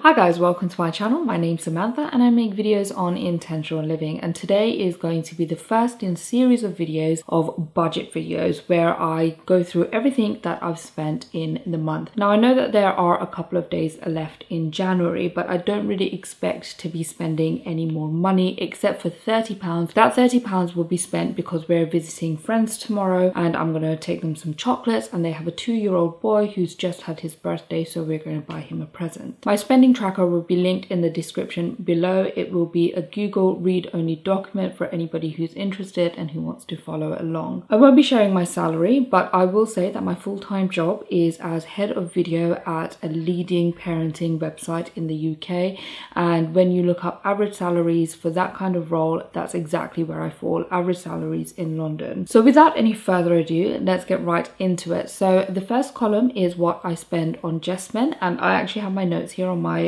Hi guys, welcome to my channel. My name's Samantha and I make videos on intentional living, and today is going to be the first in a series of videos of budget videos where I go through everything that I've spent in the month. Now I know that there are a couple of days left in January, but I don't really expect to be spending any more money except for £30. That £30 will be spent because we're visiting friends tomorrow and I'm going to take them some chocolates, and they have a 2-year-old boy who's just had his birthday, so we're going to buy him a present. My spending tracker will be linked in the description below. It will be a Google read-only document for anybody who's interested and who wants to follow along. I won't be sharing my salary, but I will say that my full-time job is as head of video at a leading parenting website in the UK, and when you look up average salaries for that kind of role, that's exactly where I fall, average salaries in London. So without any further ado, let's get right into it. So the first column is what I spend on Jesmin, and I actually have my notes here on my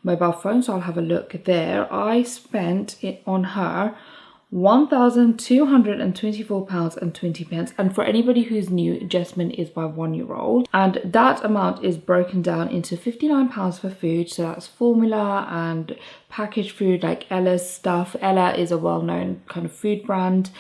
mobile phone, so I'll have a look there. I spent it on her £1,224.20, and for anybody who's new, Jesmin is my 1-year-old, and that amount is broken down into £59 for food, so that's formula and packaged food like Ella's stuff. Ella is a well-known kind of food brand.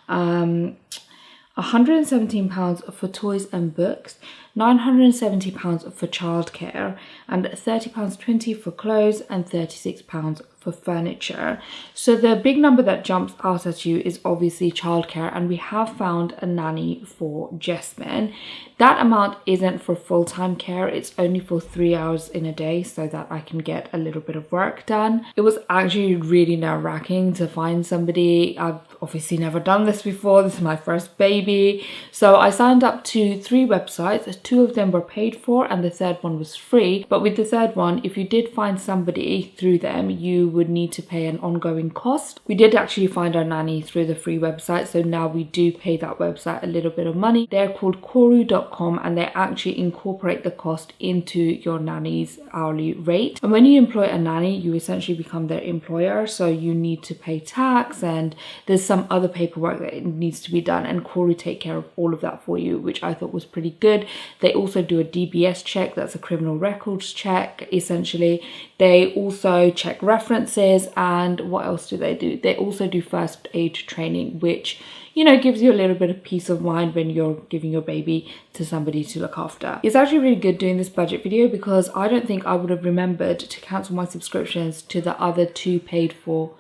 £117 for toys and books, £970 for childcare, and £30.20 for clothes, and £36 for furniture. So the big number that jumps out at you is obviously childcare, and we have found a nanny for Jesmin. That amount isn't for full-time care, it's only for 3 hours in a day so that I can get a little bit of work done. It was actually really nerve-wracking to find somebody. I've obviously never done this before, this is my first baby. So I signed up to 3 websites, 2 of them were paid for and the third one was free. But with the third one, if you did find somebody through them, you would need to pay an ongoing cost. We did actually find our nanny through the free website, so now we do pay that website a little bit of money. They're called Koru.com, and they actually incorporate the cost into your nanny's hourly rate. And when you employ a nanny, you essentially become their employer, so you need to pay tax and there's some other paperwork that needs to be done, and Koru take care of all of that for you, which I thought was pretty good. They also do a DBS check, that's a criminal records check essentially. They also check references, and what else do? They also do first aid training, which, you know, gives you a little bit of peace of mind when you're giving your baby to somebody to look after. It's actually really good doing this budget video because I don't think I would have remembered to cancel my subscriptions to the other 2 paid for.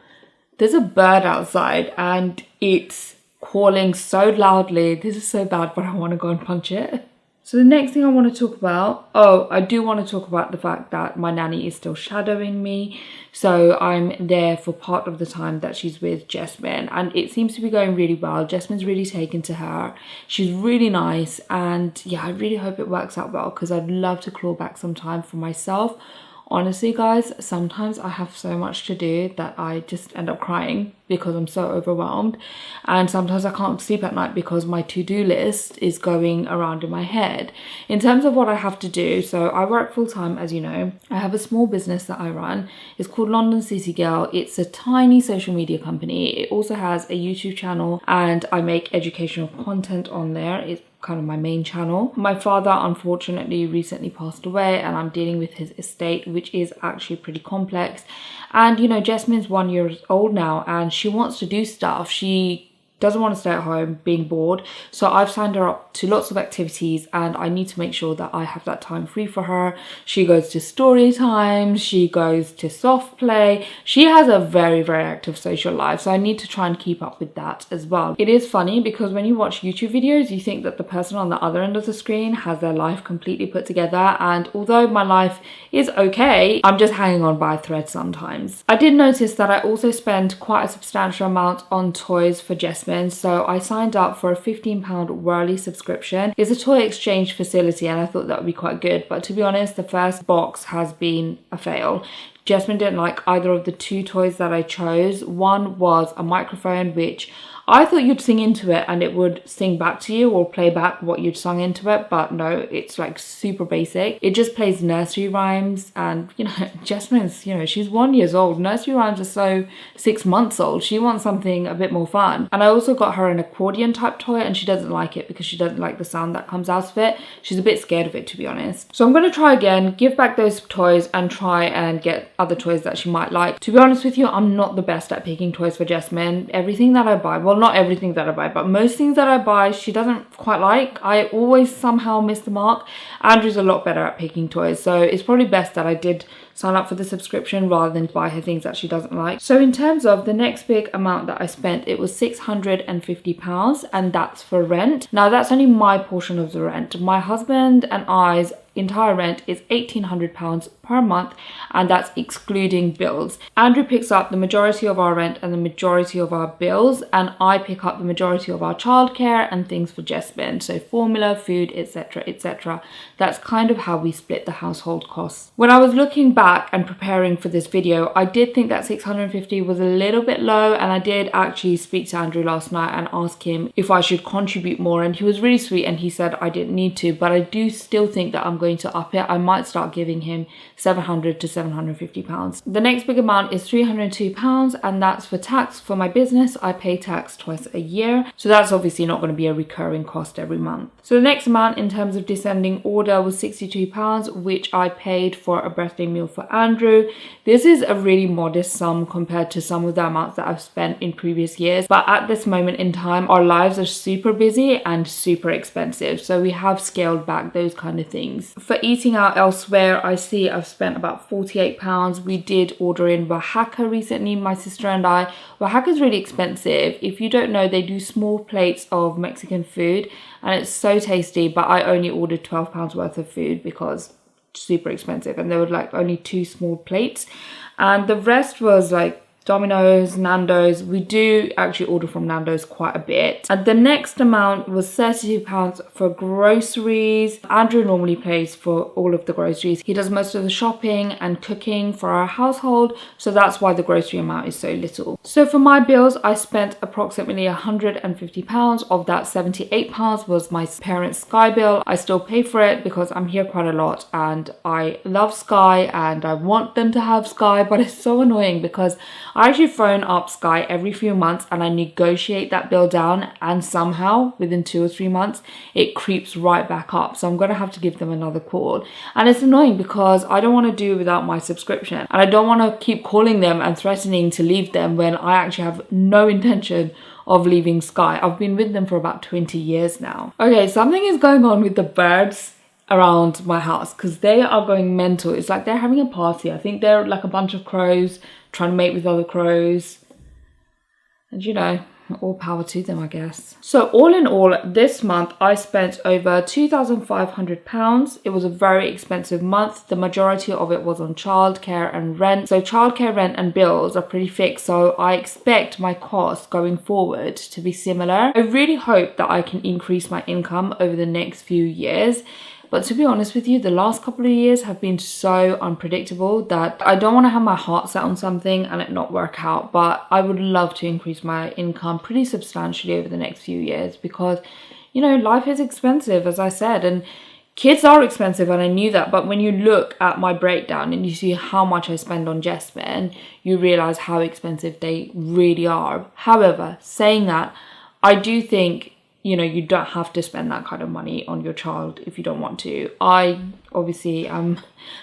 There's a bird outside and it's calling so loudly. This is so bad, but I want to go and punch it. So the next thing I want to talk about, I do want to talk about the fact that my nanny is still shadowing me. So I'm there for part of the time that she's with Jesmin, and it seems to be going really well. Jesmin's really taken to her. She's really nice, and yeah, I really hope it works out well because I'd love to claw back some time for myself. Honestly guys, sometimes I have so much to do that I just end up crying because I'm so overwhelmed, and sometimes I can't sleep at night because my to-do list is going around in my head. In terms of what I have to do, so I work full-time, as you know. I have a small business that I run. It's called London City Girl. It's a tiny social media company. It also has a YouTube channel and I make educational content on there. It's kind of my main channel. My father unfortunately recently passed away and I'm dealing with his estate, which is actually pretty complex. And you know, Jesmin's 1 year old now and she wants to do stuff. She doesn't want to stay at home being bored, so I've signed her up to lots of activities and I need to make sure that I have that time free for her. She goes to story times, she goes to soft play, she has a very active social life, so I need to try and keep up with that as well. It is funny because when you watch YouTube videos, you think that the person on the other end of the screen has their life completely put together, and although my life is okay, I'm just hanging on by a thread sometimes. I did notice that I also spend quite a substantial amount on toys for Jesmin. So I signed up for a £15 Whirly subscription. It's a toy exchange facility and I thought that would be quite good, but to be honest, the first box has been a fail. Jesmin didn't like either of the two toys that I chose. One was a microphone, which I thought you'd sing into it and it would sing back to you or play back what you'd sung into it, but no, it's like super basic. It just plays nursery rhymes, and you know, Jesmin's, you know, she's 1 year old. Nursery rhymes are so 6 months old. She wants something a bit more fun. And I also got her an accordion type toy, and she doesn't like it because she doesn't like the sound that comes out of it. She's a bit scared of it, to be honest. So I'm going to try again, give back those toys and try and get other toys that she might like. To be honest with you, I'm not the best at picking toys for Jesmin. Everything that I buy, well, not everything that I buy, but most things that I buy she doesn't quite like. I always somehow miss the mark. Andrew's a lot better at picking toys, so it's probably best that I did sign up for the subscription rather than buy her things that she doesn't like. So in terms of the next big amount that I spent, it was £650, and that's for rent. Now that's only my portion of the rent. My husband and I's entire rent is £1,800 per month, and that's excluding bills. Andrew picks up the majority of our rent and the majority of our bills, and I pick up the majority of our childcare and things for Jesmin, so formula, food, etc, etc. That's kind of how we split the household costs. When I was looking back and preparing for this video, I did think that 650 was a little bit low, and I did actually speak to Andrew last night and ask him if I should contribute more, and he was really sweet and he said I didn't need to, but I do still think that I'm going to up it. I might start giving him £700 to £750. The next big amount is £302, and that's for tax. For my business, I pay tax twice a year, so that's obviously not going to be a recurring cost every month. So the next amount in terms of descending order was £62, which I paid for a birthday meal for Andrew. This is a really modest sum compared to some of the amounts that I've spent in previous years, but at this moment in time our lives are super busy and super expensive, so we have scaled back those kind of things. For eating out elsewhere, I see I've spent about £48. We did order in Oaxaca recently, my sister and I. Oaxaca's really expensive. If you don't know, they do small plates of Mexican food and it's so tasty, but I only ordered £12 worth of food because it's super expensive, and there were like only 2 small plates, and the rest was like Domino's, Nando's. We do actually order from Nando's quite a bit. And the next amount was £32 for groceries. Andrew normally pays for all of the groceries. He does most of the shopping and cooking for our household, so that's why the grocery amount is so little. So for my bills, I spent approximately £150. Of that, £78 was my parents' Sky bill. I still pay for it because I'm here quite a lot and I love Sky and I want them to have Sky, but it's so annoying because I actually phone up Sky every few months and I negotiate that bill down, and somehow within 2 or 3 months it creeps right back up, so I'm going to have to give them another call. And it's annoying because I don't want to do without my subscription, and I don't want to keep calling them and threatening to leave them when I actually have no intention of leaving Sky. I've been with them for about 20 years now. Okay, something is going on with the birds around my house because they are going mental. It's like they're having a party. I think they're like a bunch of crows trying to mate with other crows, and you know, all power to them, I guess. So all in all, this month I spent over £2,500. It was a very expensive month. The majority of it was on childcare and rent. So childcare, rent and bills are pretty fixed, so I expect my costs going forward to be similar. I really hope that I can increase my income over the next few years. But to be honest with you, the last couple of years have been so unpredictable that I don't want to have my heart set on something and it not work out. But I would love to increase my income pretty substantially over the next few years because, you know, life is expensive, as I said, and kids are expensive, and I knew that. But when you look at my breakdown and you see how much I spend on Jesmin, you realize how expensive they really are. However, saying that, I do think, you know, you don't have to spend that kind of money on your child if you don't want to. I obviously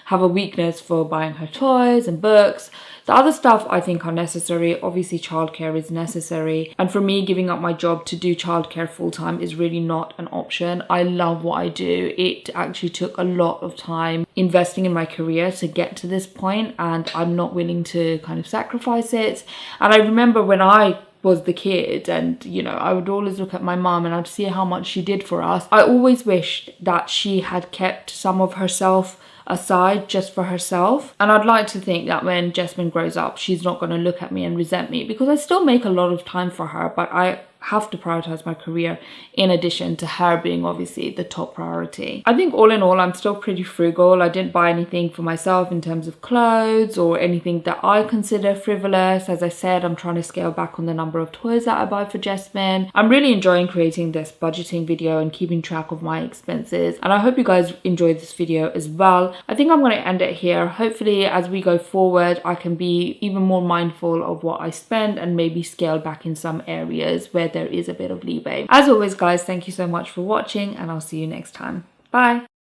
have a weakness for buying her toys and books. The other stuff I think are necessary. Obviously childcare is necessary, and for me, giving up my job to do childcare full-time is really not an option. I love what I do. It actually took a lot of time investing in my career to get to this point, and I'm not willing to kind of sacrifice it. And I remember when I was the kid, and you know, I would always look at my mum and I'd see how much she did for us. I always wished that she had kept some of herself aside just for herself, and I'd like to think that when Jesmin grows up, she's not going to look at me and resent me, because I still make a lot of time for her, but I have to prioritize my career in addition to her being obviously the top priority. I think all in all, I'm still pretty frugal. I didn't buy anything for myself in terms of clothes or anything that I consider frivolous. As I said, I'm trying to scale back on the number of toys that I buy for Jesmin. I'm really enjoying creating this budgeting video and keeping track of my expenses, and I hope you guys enjoyed this video as well. I think I'm going to end it here. Hopefully as we go forward, I can be even more mindful of what I spend and maybe scale back in some areas where there is a bit of leeway. As always guys, thank you so much for watching, and I'll see you next time. Bye.